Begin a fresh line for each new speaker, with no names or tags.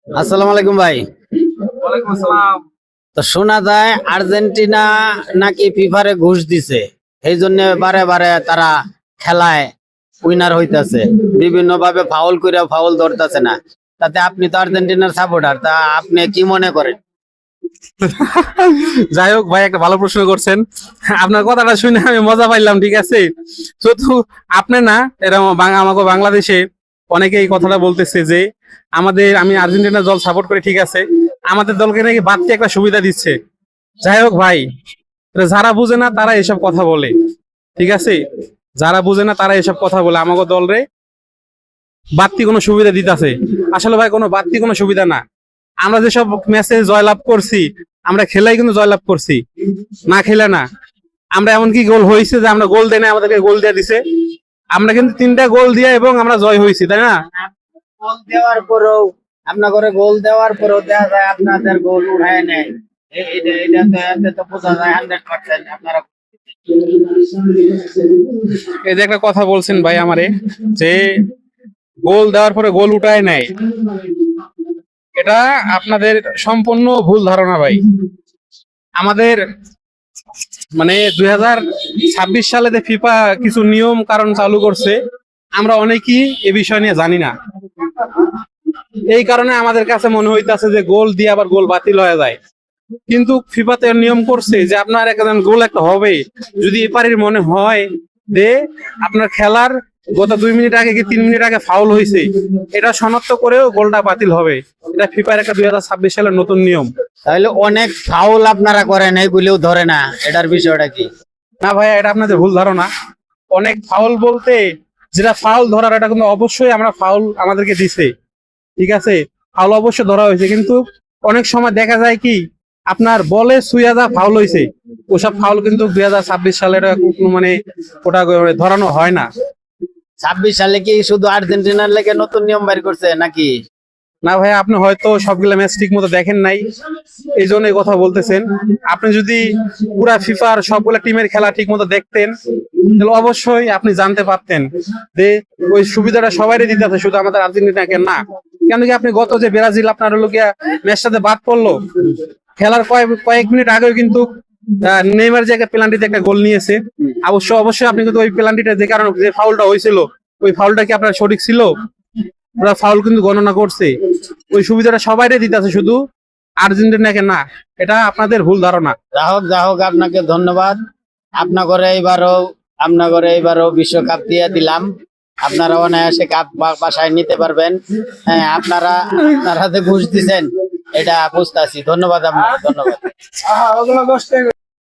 আসসালামু আলাইকুম ভাই।
ওয়ালাইকুম আসসালাম।
তো শোনা যায় আর্জেন্টিনা নাকি ফিফারে ঘুষ দিছে, এই জন্য বারে বারে তারা খেলায় উইনার হইতাছে, বিভিন্ন ভাবে ফাউল করে ফাউল ধরতেছে না। তাতে আপনি তো আর্জেন্টিনার সাপোর্টার, তা আপনি কি মনে করেন?
যাই হোক ভাই, একটা ভালো প্রশ্ন করছেন। আপনার কথাটা শুনে আমি মজা পাইলাম, ঠিক আছে। শুধু আপনি না, এরকম আমাকে বাংলাদেশে অনেকে এই কথাটা বলতেছে যে আমি আর্জেন্টিনা দল সাপোর্ট করি, ঠিক আছে, আমাদের দলকে নাকি বাড়তি একটা সুবিধা দিচ্ছে। যাই হোক ভাই, যারা বুঝে না তারা এসব কথা বলে, ঠিক আছে। যারা বুঝে না তারা এসব কথা বলে আমাকে দলরে বাড়তি কোনো সুবিধা দিতেছে। আসলে ভাই কোনো বাড়তি কোনো সুবিধা না। আমরা যেসব ম্যাচে জয়লাভ করছি, আমরা খেলাই কিন্তু জয়লাভ করছি, না খেলে না। আমরা এমনকি গোল হয়েছে যে আমরা গোল দেয় না, আমাদেরকে গোল দিয়ে দিছে। আমরা কিন্তু 3টা গোল দিয়ে এবং আমরা জয় হয়েছি, তাই না?
গোল দেওয়ার পরেও আপনার গোল দেওয়ার পরেও দেখা যায় আপনাদের গোল উঠায় নেয়। এতে তো বোঝা যায় 100% আপনারা।
এই যে একটা কথা বলছেন ভাই আমারে, যে গোল দেওয়ার পরে গোল উঠায় নেয়, এটা আপনাদের সম্পূর্ণ ভুল ধারণা ভাই। আমাদের মানে 2026 সালে যে ফিফা কিছু নিয়ম কারণ চালু করছে, আমরা অনেকেই এ বিষয় নিয়ে জানি না। এই কারণে আমাদের কাছে মনে হইতাছে যে গোল দিয়ে আবার গোল বাতিল হয়ে যায়। কিন্তু ফিফাতে নিয়ম করছে যে আপনার একজন গোল একটা হবে, যদি এপারের মনে হয় যে আপনার খেলার গত 2 মিনিট আগে কি 3 মিনিট আগে ফাউল হয়েছে, এটা শনাক্ত করেও গোলটা বাতিল হবে। এটা ফিফার একটা 2026 সালের নতুন নিয়ম।
তাহলে অনেক ফাউল আপনারা করেন, এইগুলিও ধরে না, এটার বিষয়টা কি?
না ভাই, এটা আপনাদের ভুল ধারণা। অনেক ফাউল বলতে যেটা ফাউল ধরার, এটা কিন্তু অবশ্যই আমরা ফাউল আমাদেরকে দিছে, ঠিক আছে, ফাউল অবশ্যই ধরা হয়েছে। কিন্তু অনেক সময় দেখা যায় কি আপনার বলে সুইয়া যা ফাউল হয়েছে, ওসব ফাউল কিন্তু 2026 সালের মানে ওটা ধরানো হয় না।
26 সালে কি শুধু আর্জেন্টিনার লেগে নতুন নিয়ম বের করছে নাকি?
না ভাই, আপনি হয়তো সবগুলো ম্যাচ ঠিক মতো দেখেন নাই, এই জন্য এই কথা বলতেছেন। আপনি যদি পুরা ফিফার সবগুলো টিমের খেলা ঠিক মতো দেখতেন, তাহলে অবশ্যই আপনি জানতে পারতেন যে ওই সুবিধাটা সবাইরই দিতে আছে, শুধু আমাদের আর্জেন্টিনাকে না। কেন কি আপনি গত যে ব্রাজিল আপনার হলো গিয়া ম্যাচটাতে বাদ পড়লো, খেলার কয়েক মিনিট আগেও কিন্তু নেইমার যে পেনাল্টিতে একটা গোল নিয়েছে। অবশ্যই আপনি কিন্তু ওই পেনাল্টিটা যে কারণে যে ফাউলটা হয়েছিল, ওই ফাউলটা কি আপনার সঠিক ছিল? ওরা ফাউল কিন্তু গণনা করছে। ওই সুবিধাটা সবাইরে দিতে আছে, শুধু আর্জেন্টিনাকে না। এটা আপনাদের ভুল ধারণা।
যা হোক আপনাকে ধন্যবাদ। আপনার এবারও বিশ্বকাপ দিয়ে দিলাম। আপনারা অনায়াসে কাপ বাসায় নিতে পারবেন। হ্যাঁ, আপনারা যে ঘুষ দিচ্ছেন এটা বুঝতেছি। ধন্যবাদ, আপনার ধন্যবাদ।